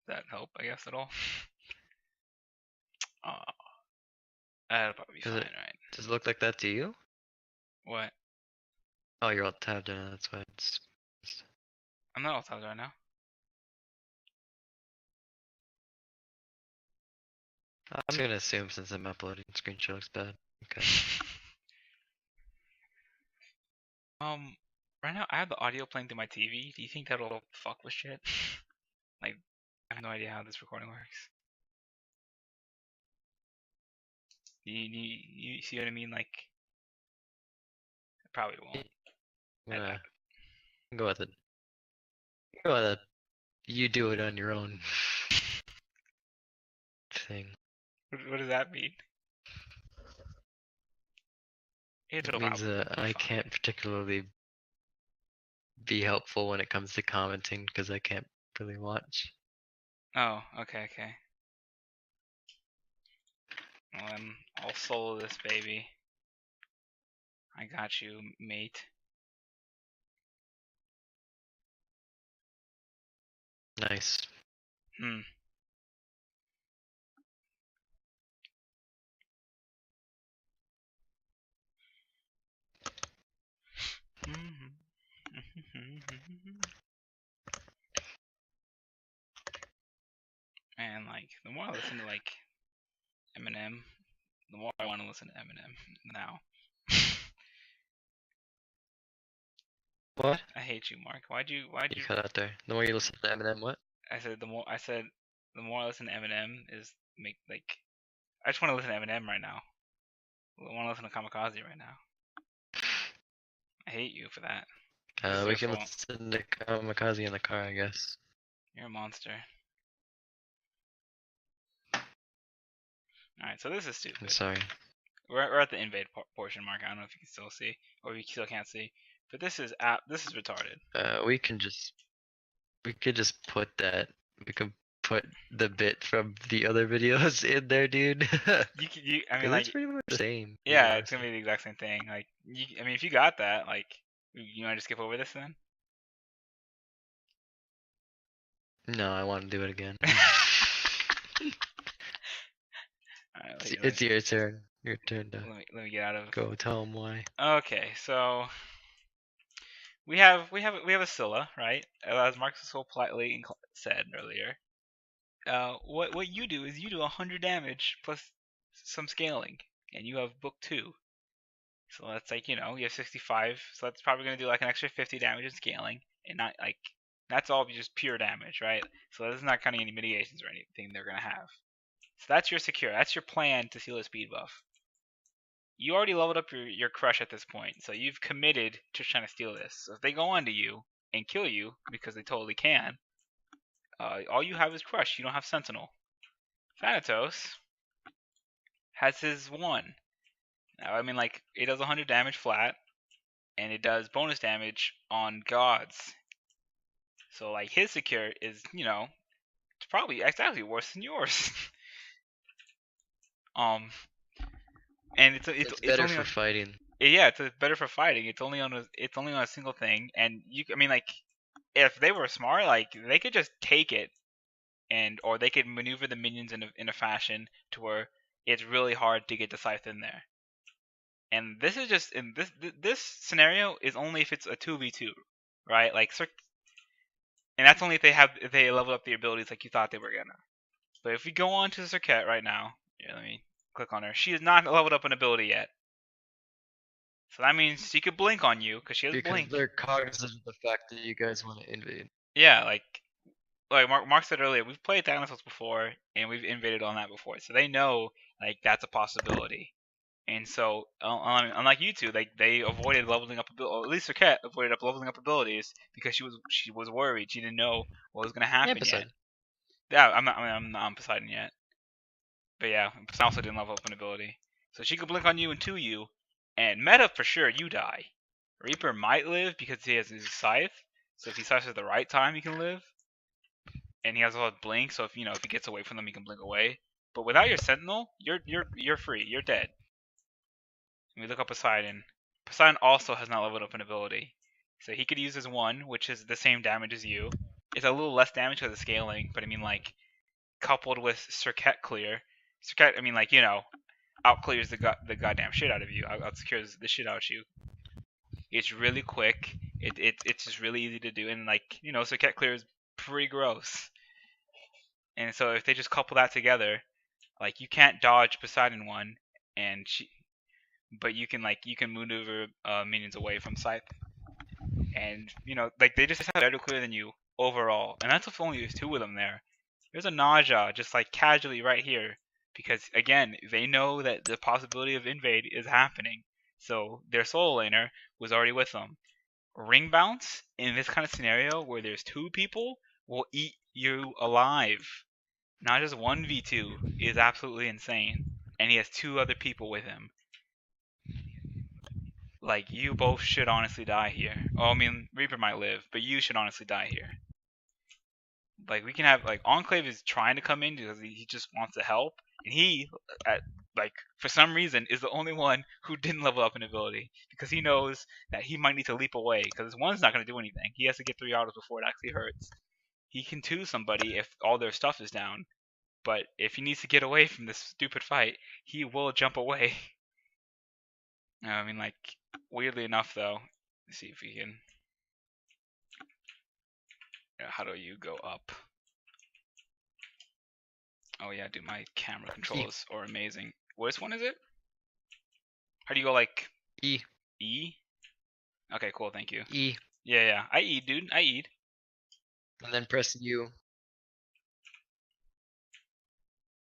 that help, I guess, at all? That'll probably be fine, right? Does it look like that to you? What? Oh, you're all tabbed in. That's why it's. I'm not all tabbed right now. I'm just gonna assume since I'm uploading, screen share looks bad. Okay. Right now I have the audio playing through my TV. Do you think that'll fuck with shit? Like, I have no idea how this recording works. You see what I mean? Like, it probably won't. Yeah. Go with it. Go with it. You do it on your own thing. What does that mean? It means I can't particularly be helpful when it comes to commenting because I can't really watch. Oh, okay. Well, then I'll solo this baby. I got you, mate. Nice. And like, the more I listen to like Eminem, the more I want to listen to Eminem now. What? I hate you, Mark. Why'd you cut out there? The more you listen to Eminem, what? I said the more I listen to Eminem is I just want to listen to Eminem right now. I want to listen to Kamikaze right now. I hate you for that. We can listen to Kamikaze in the car, I guess. You're a monster. Alright, so this is stupid. I'm sorry. We're at the invade portion, Mark. I don't know if you can still see, or if you still can't see, but this is retarded. We could just put that. We could put the bit from the other videos in there, dude. I mean, like, it's pretty much the same. Yeah, it's gonna be the exact same thing. Like, I mean, if you got that, like, you want to skip over this then? No, I want to do it again. Alright, it's your turn. Your turn to. Let me get out of. Go tell him why. Okay, so we have a Scylla, right? As Marcus so politely said earlier. What you do is you do 100 damage plus some scaling, and you have book 2. So that's like, you have 65, so that's probably gonna do like an extra 50 damage in scaling, and not like that's all just pure damage, right? So this is not counting any mitigations or anything they're gonna have. So that's your secure. That's your plan to steal a speed buff. You already leveled up your crush at this point, so you've committed to trying to steal this. So if they go onto you and kill you, because they totally can, all you have is crush. You don't have sentinel. Thanatos has his 1. Now, I mean, like, it does 100 damage flat, and it does bonus damage on gods. So, like, his secure is, it's actually worse than yours. And it's better only for fighting. Yeah, it's better for fighting. It's only on a single thing, and I mean, like, if they were smart, like, they could just take it, or they could maneuver the minions in a fashion to where it's really hard to get the scythe in there. And this is just in this scenario is only if it's a 2v2, right? Like, and that's only if they level up the abilities like you thought they were gonna. But if we go on to the Circuit right now, let me click on her. She has not leveled up an ability yet. So that means she could blink on you because she has blink. Because they're cognizant of the fact that you guys want to invade. Yeah, like Mark said earlier, we've played Thanatos before and we've invaded on that before, so they know like that's a possibility. And so, unlike you two, they avoided leveling up abilities. Or at least Raquette avoided leveling up abilities because she was worried. She didn't know what was going to happen yet. Yeah, I'm not on Poseidon yet. But yeah, Poseidon also didn't level up an ability, so she could blink on you and 2 you, and meta for sure you die. Reaper might live because he has his scythe, so if he scythes at the right time, he can live. And he has a lot of blink, so if he gets away from them, he can blink away. But without your sentinel, you're free. You're dead. Let me look up Poseidon. Poseidon also has not leveled up an ability, so he could use his 1, which is the same damage as you. it's a little less damage because of scaling, but I mean like coupled with circuit clear, circuit I mean like out clears the goddamn shit out of you, out secures the shit out of you. It's really quick. It's just really easy to do, and like circuit clear is pretty gross. And so if they just couple that together, like you can't dodge Poseidon one, and but you can maneuver minions away from Scythe, and like they just have better clear than you overall, and that's if only there's two of them there. There's a Naja just like casually right here, because again they know that the possibility of invade is happening, so their solo laner was already with them. Ring bounce in this kind of scenario where there's two people will eat you alive. Not just 1v2 is absolutely insane, and he has two other people with him. Like, you both should honestly die here. Oh, I mean, Reaper might live, but you should honestly die here. Like, we can have, like, Enclave is trying to come in because he just wants to help, and he, for some reason, is the only one who didn't level up an ability, because he knows that he might need to leap away, because his one's not going to do anything. He has to get 3 autos before it actually hurts. He can 2 somebody if all their stuff is down, but if he needs to get away from this stupid fight, he will jump away. I mean, like, weirdly enough, though, let's see if we can. How do you go up? Oh yeah, dude, my camera controls are amazing. Which one is it? How do you go like E? E? Okay, cool, thank you. E. Yeah, I eat, dude. I eat. And then press U.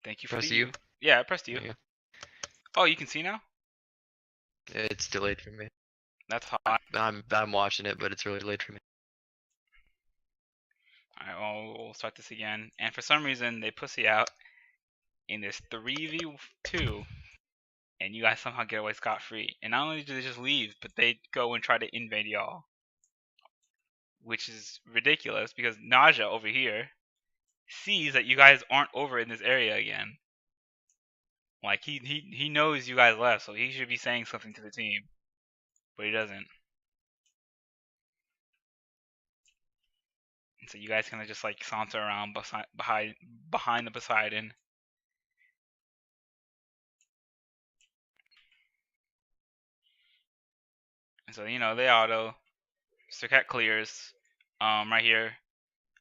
Thank you for press the U. U. Yeah, I pressed U. Yeah. Oh, you can see now? It's delayed for me. That's hot. I'm watching it, but it's really late for me. Alright, well, we'll start this again. And for some reason, they pussy out in this 3v2, and you guys somehow get away scot-free. And not only do they just leave, but they go and try to invade y'all. Which is ridiculous, because Naja over here sees that you guys aren't over in this area again. Like, he knows you guys left, so he should be saying something to the team. But he doesn't. And so you guys kind of just like saunter around behind the Poseidon. And so, they auto. Circuit clears. Right here.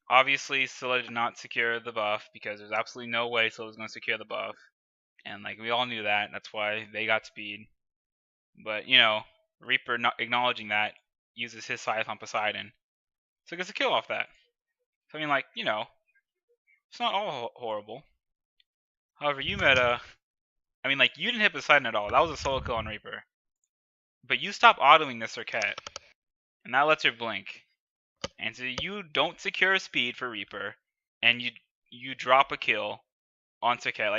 Obviously, Scylla did not secure the buff, because there's absolutely no way Scylla was going to secure the buff. And, like, we all knew that. That's why they got speed. But, Reaper not acknowledging that uses his Scythe on Poseidon. So gets a kill off that. So, I mean, like, it's not all horrible. However, you meta, I mean, like, you didn't hit Poseidon at all. That was a solo kill on Reaper. But you stop autoing this Circuit, and that lets her blink. And so you don't secure speed for Reaper, and you drop a kill on Circuit.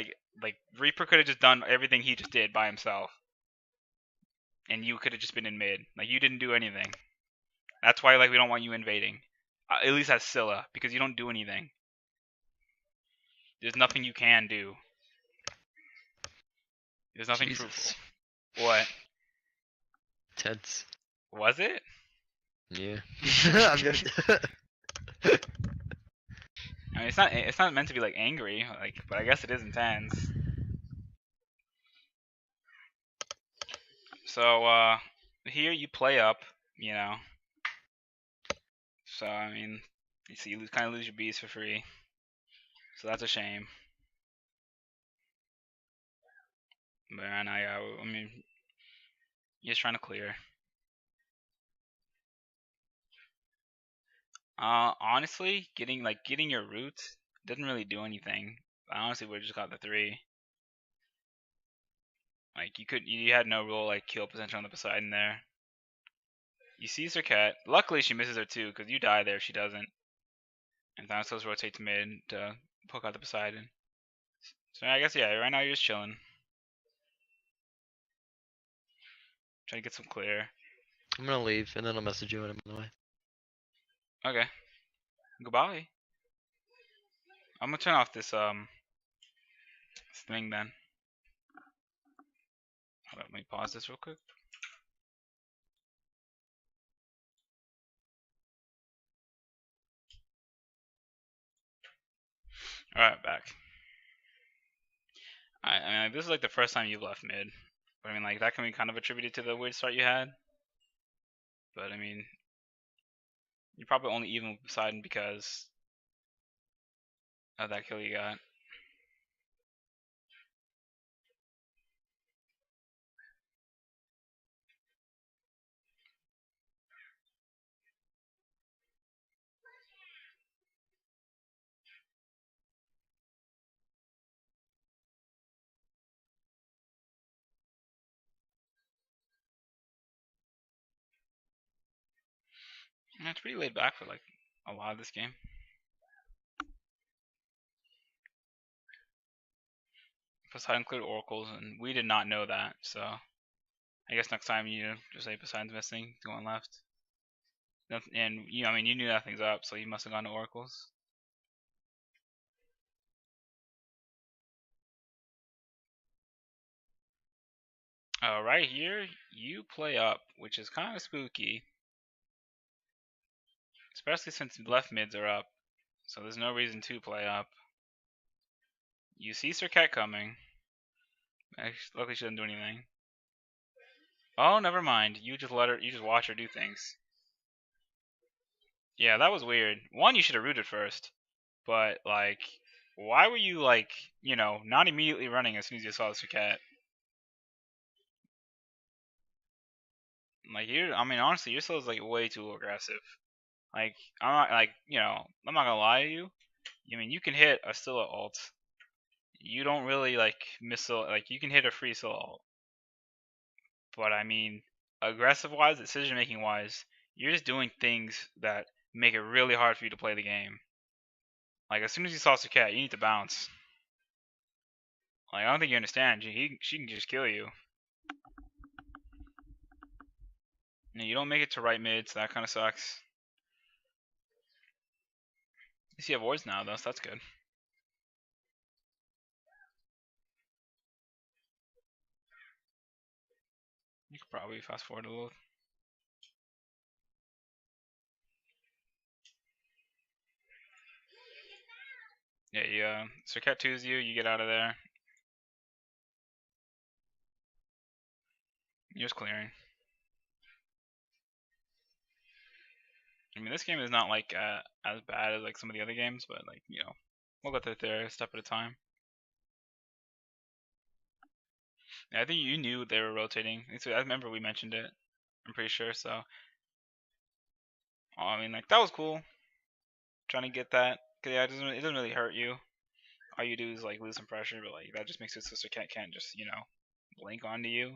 Like Reaper could have just done everything he just did by himself, and you could have just been in mid. Like, you didn't do anything. That's why, like, we don't want you invading. At least as Scylla, because you don't do anything. There's nothing you can do. There's nothing fruitful. What? Tense. Was it? Yeah. I mean, it's not meant to be like angry, like, but I guess it is intense. So here you play up, So I mean, you see, you kind of lose your bees for free. So that's a shame. But I mean, you're just trying to clear. Honestly, getting your roots doesn't really do anything. I honestly would have just got the 3. Like, you had no real like kill potential on the Poseidon there. You seize her cat. Luckily, she misses her too, because you die there if she doesn't. And Thanatos rotates mid to poke out the Poseidon. So I guess, yeah, right now you're just chilling. Trying to get some clear. I'm gonna leave, and then I'll message you when I'm on the way. Okay. Goodbye. I'm gonna turn off this thing then. Hold on, let me pause this real quick. Alright, back. I mean, like, this is like the first time you've left mid. But I mean, like, that can be kind of attributed to the weird start you had. But I mean, you're probably only even with Poseidon because of that kill you got. And it's pretty laid back for like a lot of this game. Poseidon cleared oracles, and we did not know that. So I guess next time you just say Poseidon's missing, going left. And you, I mean, you knew nothing's up, so you must have gone to oracles. Right here, you play up, which is kind of spooky. Especially since left mids are up. So there's no reason to play up. You see Serket coming. Luckily she doesn't do anything. Oh, never mind. You just let her, you just watch her do things. Yeah, that was weird. One, you should have rooted first. But, like, why were you, like, you know, not immediately running as soon as you saw the Serket? Like, you, I mean, honestly, your is like, way too aggressive. Like, I'm not, like, you know, I'm not gonna lie to you. I mean, you can hit a Scylla ult. You don't really, like, miss, like, you can hit a free Scylla ult. But, I mean, aggressive-wise, decision-making-wise, you're just doing things that make it really hard for you to play the game. Like, as soon as you saw Serket, you need to bounce. Like, I don't think you understand. She can just kill you. And you don't make it to right mid, so that kind of sucks. At least you have wards now, though, so that's good. You could probably fast forward a little. Yeah, yeah. Serket 2's you, you get out of there. You're just clearing. I mean, this game is not like as bad as like some of the other games, but like, you know, we'll go through there a step at a time. Yeah, I think you knew they were rotating. I remember we mentioned it. I'm pretty sure. So, I mean, like that was cool. Trying to get that. Cause yeah, it doesn't really hurt you. All you do is like lose some pressure, but like that just makes it so can't just blink onto you.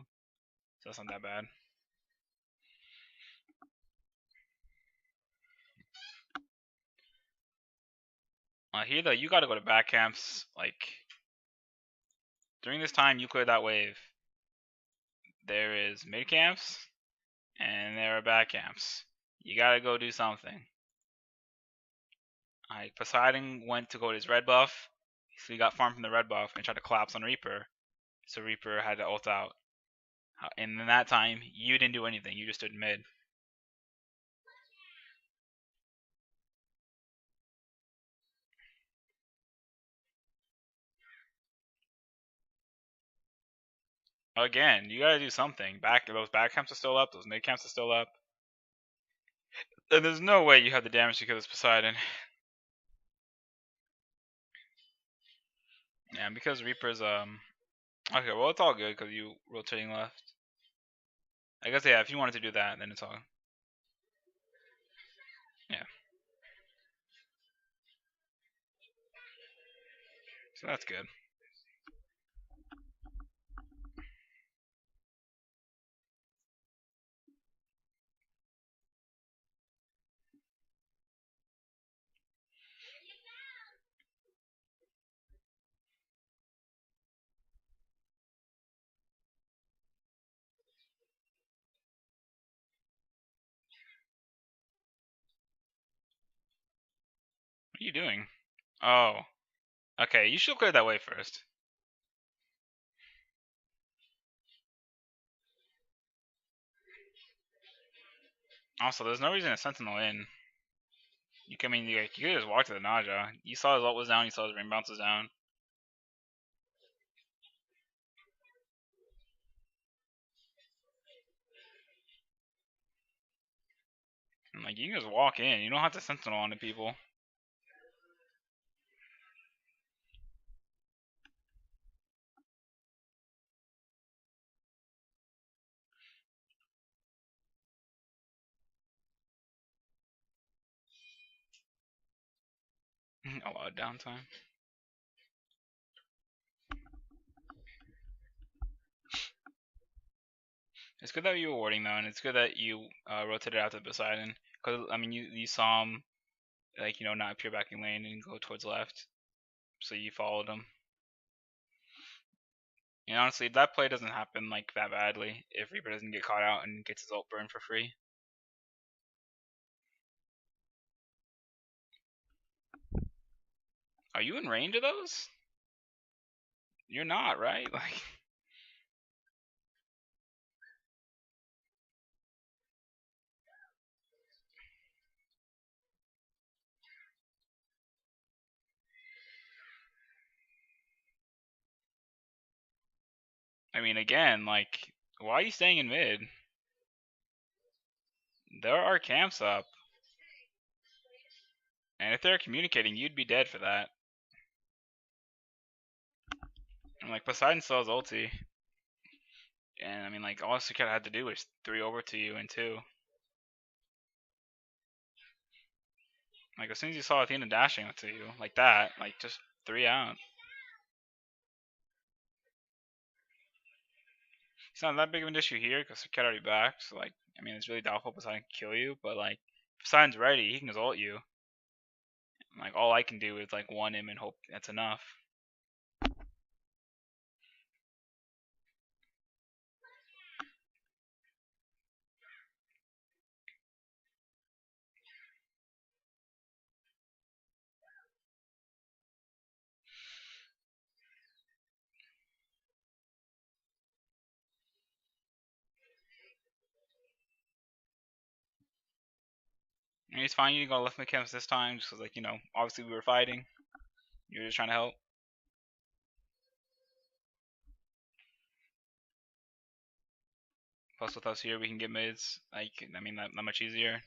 So that's not that bad. Here though, you gotta go to back camps. Like during this time, you clear that wave. There is mid camps, and there are back camps. You gotta go do something. Poseidon went to go to his red buff, so he got farmed from the red buff and tried to collapse on Reaper. So Reaper had to ult out. And in that time, you didn't do anything. You just stood mid. Again, you gotta do something. Those back camps are still up. Those mid camps are still up. And there's no way you have the damage to kill this Poseidon. Yeah, because Reaper's okay, well it's all good because you rotating left. I guess yeah, if you wanted to do that, then it's all. Yeah. So that's good. What are you doing? Oh. Okay, you should clear that way first. Also, there's no reason to Sentinel in. You can, I mean, you could just walk to the Naja. You saw his ult was down. You saw his ring bounce was down. And, like, you can just walk in. You don't have to sentinel onto people. A lot of downtime. It's good that you were warding though, and it's good that you rotated out to Poseidon. Cause I mean, you saw him like not appear back in lane and go towards left, so you followed him. And honestly, that play doesn't happen like that badly if Reaper doesn't get caught out and gets his ult burn for free. Are you in range of those? You're not, right? Like. I mean, again, like, why are you staying in mid? There are camps up. And if they're communicating, you'd be dead for that. And like, Poseidon still has ulti. And I mean, like, all Suketa had to do was 3 over to you and 2. Like, as soon as you saw Athena dashing to you, like that, like, just 3 out. It's not that big of an issue here because Suketa already back. So, like, I mean, it's really doubtful Poseidon can kill you. But, like, if Poseidon's ready, he can just ult you. And, like, all I can do is, like, one him and hope that's enough. And it's fine, you didn't go left mechanics this time, just because, like, obviously we were fighting. You were just trying to help. Plus, with us here, we can get mids. Like, I mean, that much easier.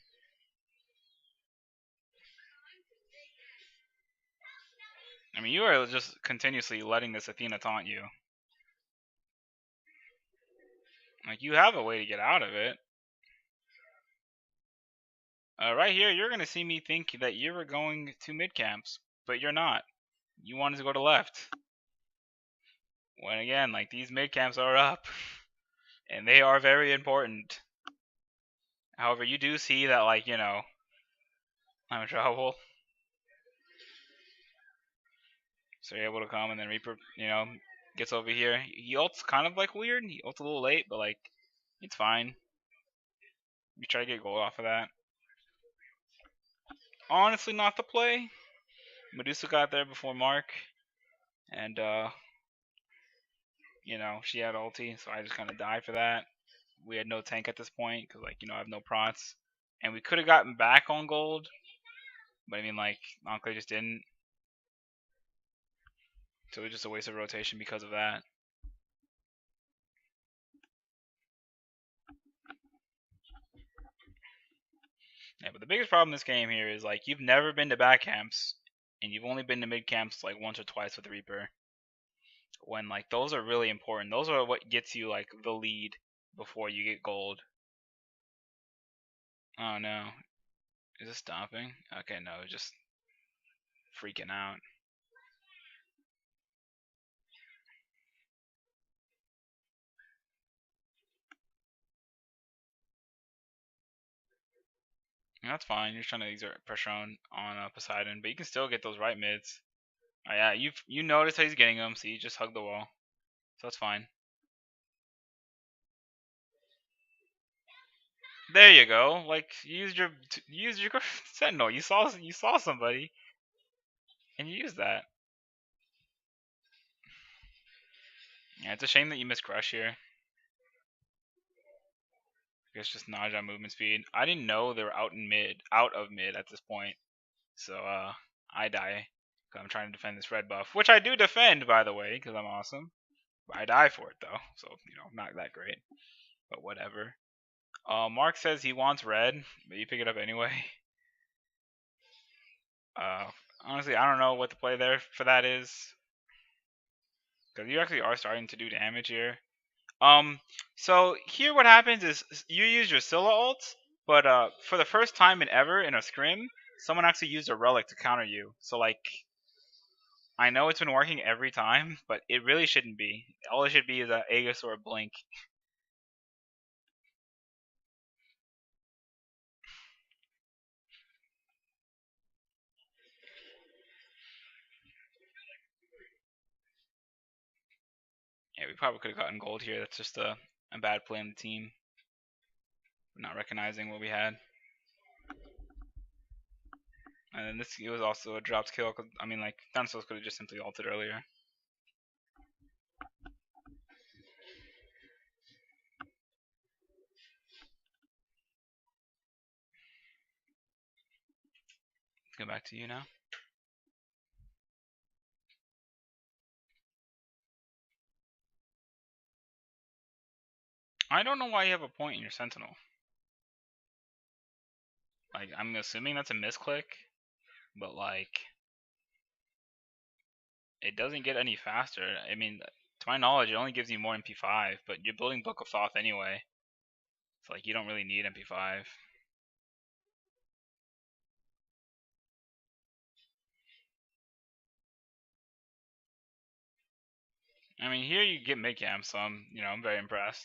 I mean, you are just continuously letting this Athena taunt you. Like, you have a way to get out of it. Right here, you're going to see me think that you were going to mid camps, but you're not. You wanted to go to left. When again, like, these mid camps are up, and they are very important. However, you do see that, like, I'm in trouble. So you're able to come, and then Reaper, gets over here. He ults kind of, like, weird. He ults a little late, but, like, it's fine. You try to get gold off of that. Honestly, not the play. Medusa got there before Mark, and she had ulti, so I just kind of died for that. We had no tank at this point because, like, I have no prots, and we could have gotten back on gold, but I mean, like, Ankle just didn't, so it was just a waste of rotation because of that. Yeah, but the biggest problem in this game here is, like, you've never been to back camps, and you've only been to mid camps like once or twice with Reaper. When, like, those are really important. Those are what gets you, like, the lead before you get gold. Oh no. Is it stopping? Okay, no, just freaking out. That's fine. You're trying to exert pressure on Poseidon, but you can still get those right mids. Oh yeah, you notice how he's getting them, so you just hug the wall. So that's fine. There you go. Like, use your sentinel. You saw somebody, and you used that. Yeah, it's a shame that you missed Crush here. It's just Naja movement speed. I didn't know they were out of mid at this point. So I die. Cause I'm trying to defend this red buff, which I do defend, by the way, because I'm awesome. I die for it though, so not that great. But whatever. Mark says he wants red, but you pick it up anyway. Honestly, I don't know what the play there for that is, because you actually are starting to do damage here. So here what happens is you use your Scylla ult, but for the first time ever in a scrim, someone actually used a relic to counter you. So like, I know it's been working every time, but it really shouldn't be. All it should be is a Aegis or a Blink. Yeah, we probably could have gotten gold here. That's just a bad play on the team. Not recognizing what we had. And then this was also a dropped kill. Cause, I mean, like, PhantomSol could have just simply ulted earlier. Let's go back to you now. I don't know why you have a point in your Sentinel. Like, I'm assuming that's a misclick, but like, it doesn't get any faster. I mean, to my knowledge, it only gives you more MP5, but you're building Book of Thoth anyway. So like, you don't really need MP5. I mean, here you get mid camp, so I'm very impressed.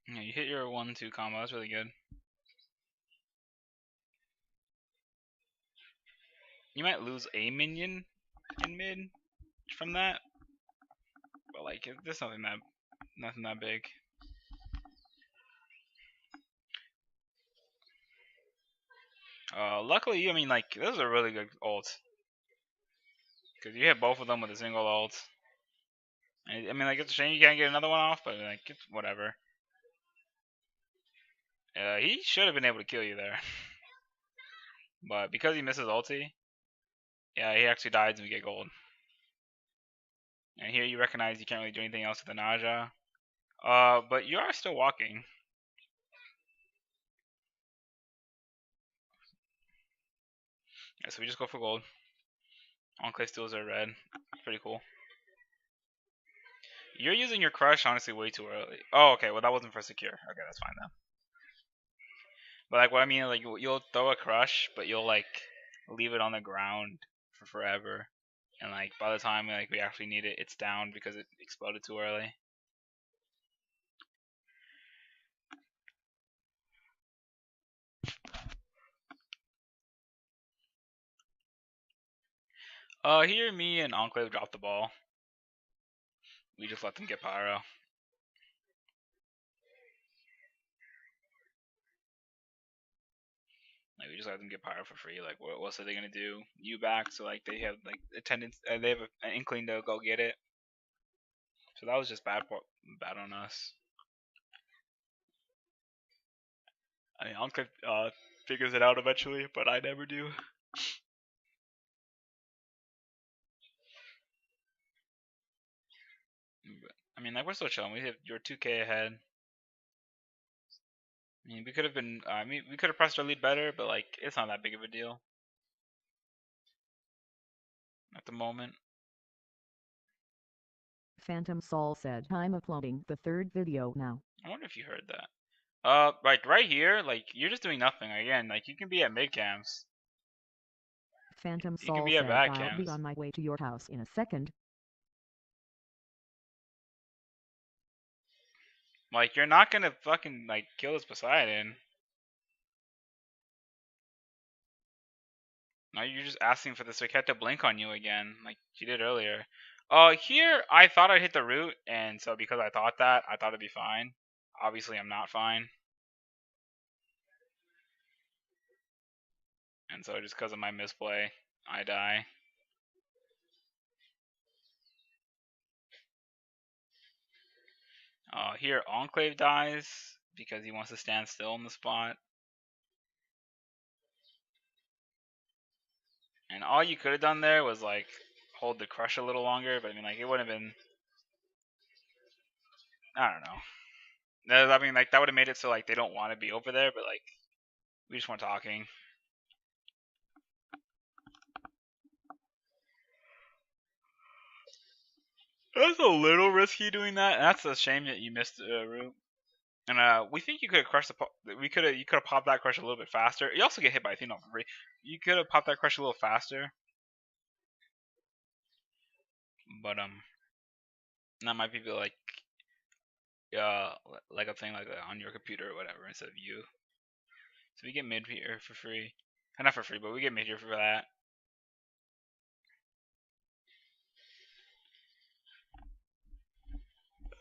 Yeah, you hit your 1-2 combo. That's really good. You might lose a minion in mid from that, but like, there's nothing that big. Luckily, I mean, like, this is a really good ult, because you hit both of them with a single ult. I mean, like, it's a shame you can't get another one off, but like, it's whatever. He should have been able to kill you there, but because he misses ulti, yeah, he actually dies and we get gold. And here you recognize you can't really do anything else with the nausea. But you are still walking. Yeah, so we just go for gold. Enclave steals are red. Pretty cool. You're using your crush honestly way too early. Oh, okay. Well, that wasn't for secure. Okay, that's fine then. But like, what I mean, like, you'll throw a crush, but you'll like leave it on the ground for forever, and like by the time like we actually need it, it's down because it exploded too early. Here me and Enclave dropped the ball. We just let them get pyro. Like, we just let them get pyro for free. Like, what else are they gonna do? You back, so like they have like attendance. They have an inkling to go get it. So that was just bad on us. I mean, Enclave figures it out eventually, but I never do. But, I mean, like, we're still chilling. You're 2K ahead. I mean, we could have been. I mean, we could have pressed our lead better, but like, it's not that big of a deal at the moment. PhantomSol said, "I'm uploading the third video now." I wonder if you heard that. Like right here, like you're just doing nothing again. Like you can be at mid camps. PhantomSol be at said, back "I'll be cams. on my way to your house in a second." Like you're not gonna fucking like kill this Poseidon. Now you're just asking for the Circuit to blink on you again, like you did earlier. Here I thought I'd hit the root, and so because I thought that, I thought it'd be fine. Obviously, I'm not fine. And so just because of my misplay, I die. Here Enclave dies because he wants to stand still in the spot. And all you could have done there was like hold the crush a little longer, but I mean like it would have been, I don't know. I mean like that would have made it so like they don't want to be over there, but like we just weren't talking. That's a little risky doing that. And that's a shame that you missed the root. And we think you could have crushed the. You could have popped that crush a little bit faster. You also get hit by Athena for free. You could have popped that crush a little faster. But that might be like like a thing like on your computer or whatever instead of you. So we get mid here for free. Not for free, but we get mid here for that.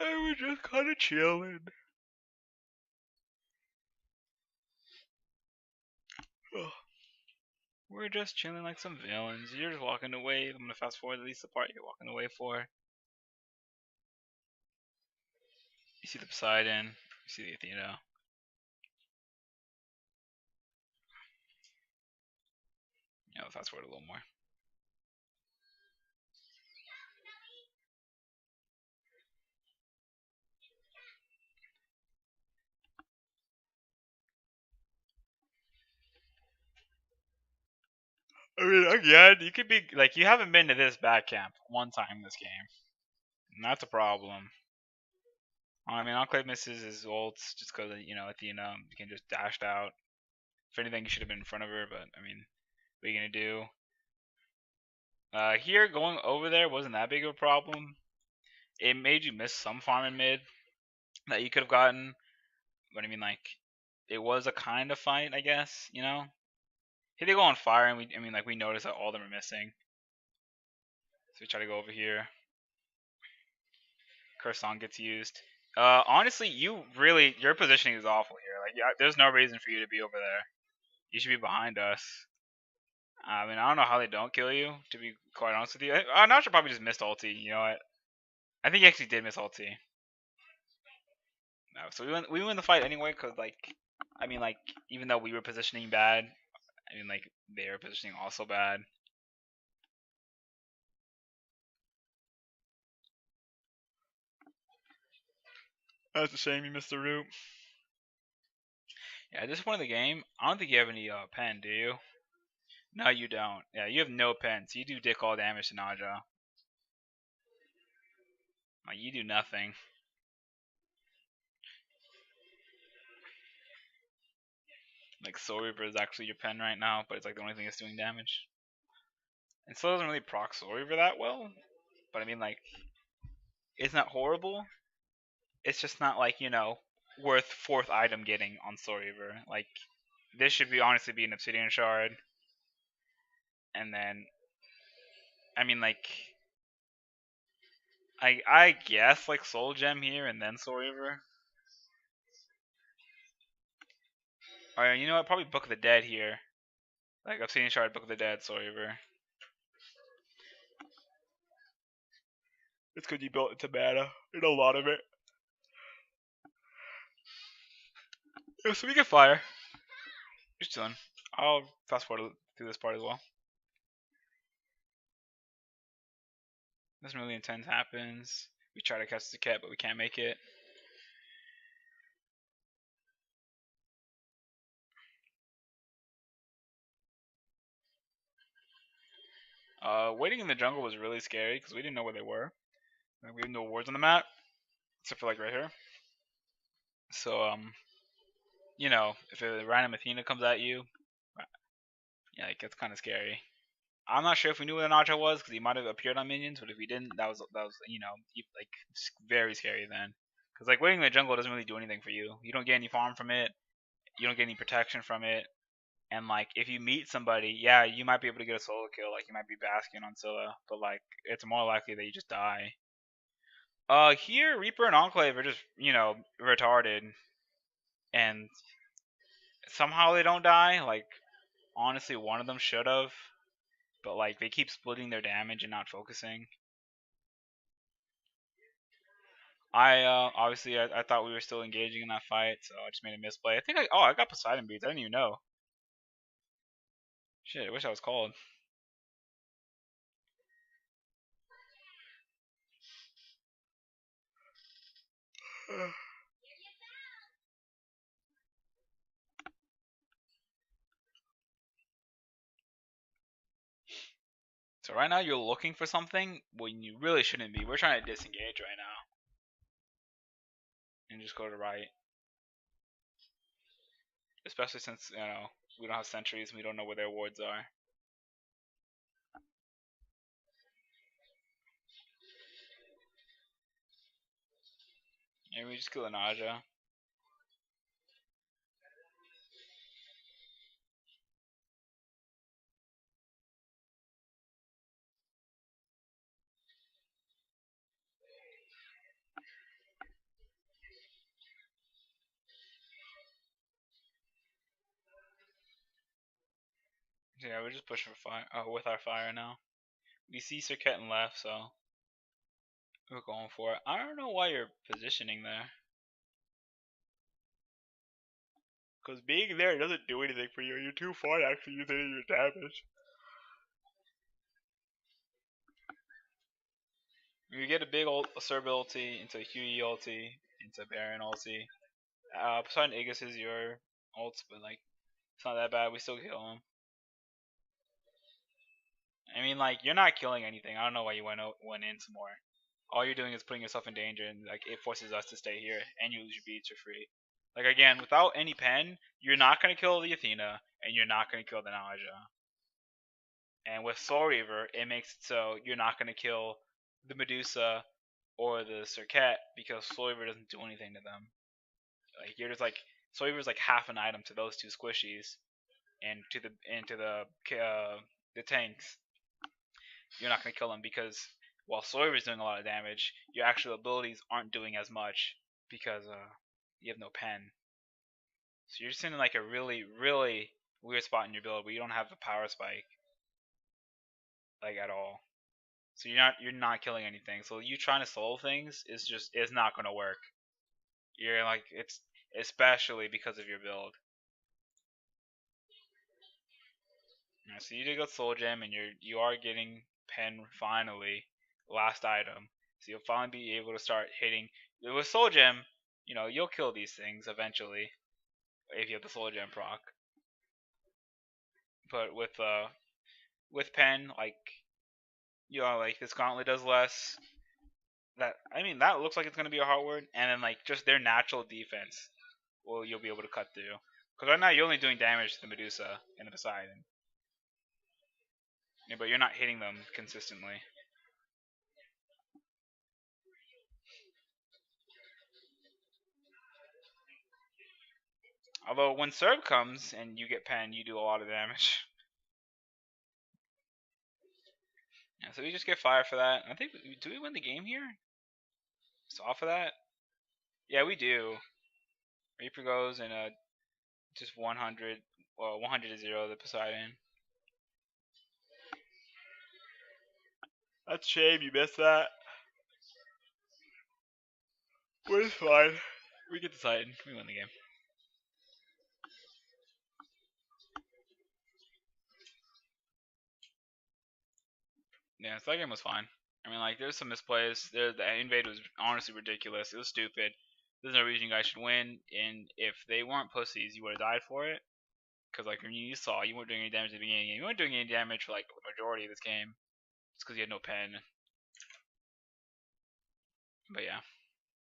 And we're just kind of chilling. We're just chilling like some villains. You're just walking away. I'm gonna fast forward at least the part you're walking away for. You see the Poseidon. You see the Athena. Yeah, I'll fast forward a little more. I mean, again, you could be like you haven't been to this bad camp one time this game, and that's a problem. I mean, Enclave misses his ults just because Athena can just dashed out. If anything, you should have been in front of her, but I mean, what are you gonna do? Here going over there wasn't that big of a problem. It made you miss some farm in mid that you could have gotten, but I mean, like, it was a kind of fight, I guess. Here they go on fire, and we noticed that all of them are missing. So we try to go over here. Curse song gets used. Honestly, your positioning is awful here. Like, yeah, there's no reason for you to be over there. You should be behind us. I mean, I don't know how they don't kill you, to be quite honest with you. I'm not sure, probably just missed ulti. You know what? I think he actually did miss ulti. No, so we win the fight anyway, because, like, I mean, like, even though we were positioning bad, I mean, like, they were positioning also bad. That's a shame you missed the root. Yeah, at this point of the game, I don't think you have any pen, do you? No, you don't. Yeah, you have no pen, so you do dick all damage to Naja. Like, you do nothing. Like, Soul Reaper is actually your pen right now, but it's like the only thing that's doing damage. And Slow doesn't really proc Soul Reaper that well, but I mean, like, it's not horrible. It's just not like, worth 4th item getting on Soul Reaper. Like, this should be honestly be an Obsidian Shard. And then, I mean, like, I guess, like, Soul Gem here and then Soul Reaper. Alright, you know what? Probably Book of the Dead here. Like, Obsidian Shard, Book of the Dead, Soul Reaper. It's because you built into mana. There's a lot of it. Yeah, so we get fire. Just chilling. I'll fast forward through this part as well. Nothing really intense happens. We try to catch the cat, but we can't make it. Waiting in the jungle was really scary because we didn't know where they were. Like, we had no wards on the map, except for like right here. So if a random Athena comes at you, yeah, it gets kind of scary. I'm not sure if we knew where the Nacho was because he might have appeared on minions, but if we didn't, that was like very scary then. Because like waiting in the jungle doesn't really do anything for you. You don't get any farm from it. You don't get any protection from it. And like if you meet somebody, yeah, you might be able to get a solo kill, like you might be basking on Scylla, but like it's more likely that you just die. Here Reaper and Enclave are just, retarded. And somehow they don't die. Like honestly one of them should have. But like they keep splitting their damage and not focusing. Obviously I thought we were still engaging in that fight, so I just made a misplay. I think I got Poseidon beads. I didn't even know. Shit, I wish I was called. So right now you're looking for something when you really shouldn't be. We're trying to disengage right now. And just go to right. Especially since, we don't have sentries and we don't know where their wards are. Maybe we just kill a Naja. Yeah, we're just pushing for fire with our fire now. We see Sir Ketten left, so we're going for it. I don't know why you're positioning there. Because being there doesn't do anything for you. You're too far to actually use any of your damage. You get a big ult, a Serb ulti, into a Huey ulti, into Baron ulti. Poseidon Aegis is your ults, but like, it's not that bad. We still kill him. I mean, like, you're not killing anything. I don't know why you went in some more. All you're doing is putting yourself in danger, and like it forces us to stay here, and you lose your beats for free. Like again, without any pen, you're not gonna kill the Athena, and you're not gonna kill the Naja. And with Soul Reaver, it makes it so you're not gonna kill the Medusa or the Circuit because Soul Reaver doesn't do anything to them. Like you're just like Soul Reaver is like half an item to those two squishies, and to the tanks. You're not gonna kill them because while Soul Reaver is doing a lot of damage, your actual abilities aren't doing as much because you have no pen. So you're just in like a really, really weird spot in your build where you don't have a power spike, like at all. So you're not killing anything. So you trying to solo things is not gonna work. You're like it's especially because of your build. Yeah, so you did go soul gem and you are getting pen finally, last item. So you'll finally be able to start hitting with soul gem. You'll kill these things eventually if you have the soul gem proc. But with pen, like like this gauntlet does less. That looks like it's gonna be a hard word, and then like just their natural defense, well, you'll be able to cut through. Because right now you're only doing damage to the Medusa and the Poseidon. Yeah, but you're not hitting them consistently. Although when Serb comes and you get pen, you do a lot of damage. Yeah, so we just get fire for that. I think do we win the game here? Just off of that? Yeah, we do. Reaper goes and just 100, 100 to 0 the Poseidon. That's a shame you missed that. But it's fine. We get the Titan. We win the game. Yeah, so that game was fine. I mean, like, there's some misplays. The invade was honestly ridiculous. It was stupid. There's no reason you guys should win. And if they weren't pussies, you would have died for it. Because, like, when you saw, you weren't doing any damage at the beginning of the game. You weren't doing any damage for, like, the majority of this game. It's because you had no pen. But yeah.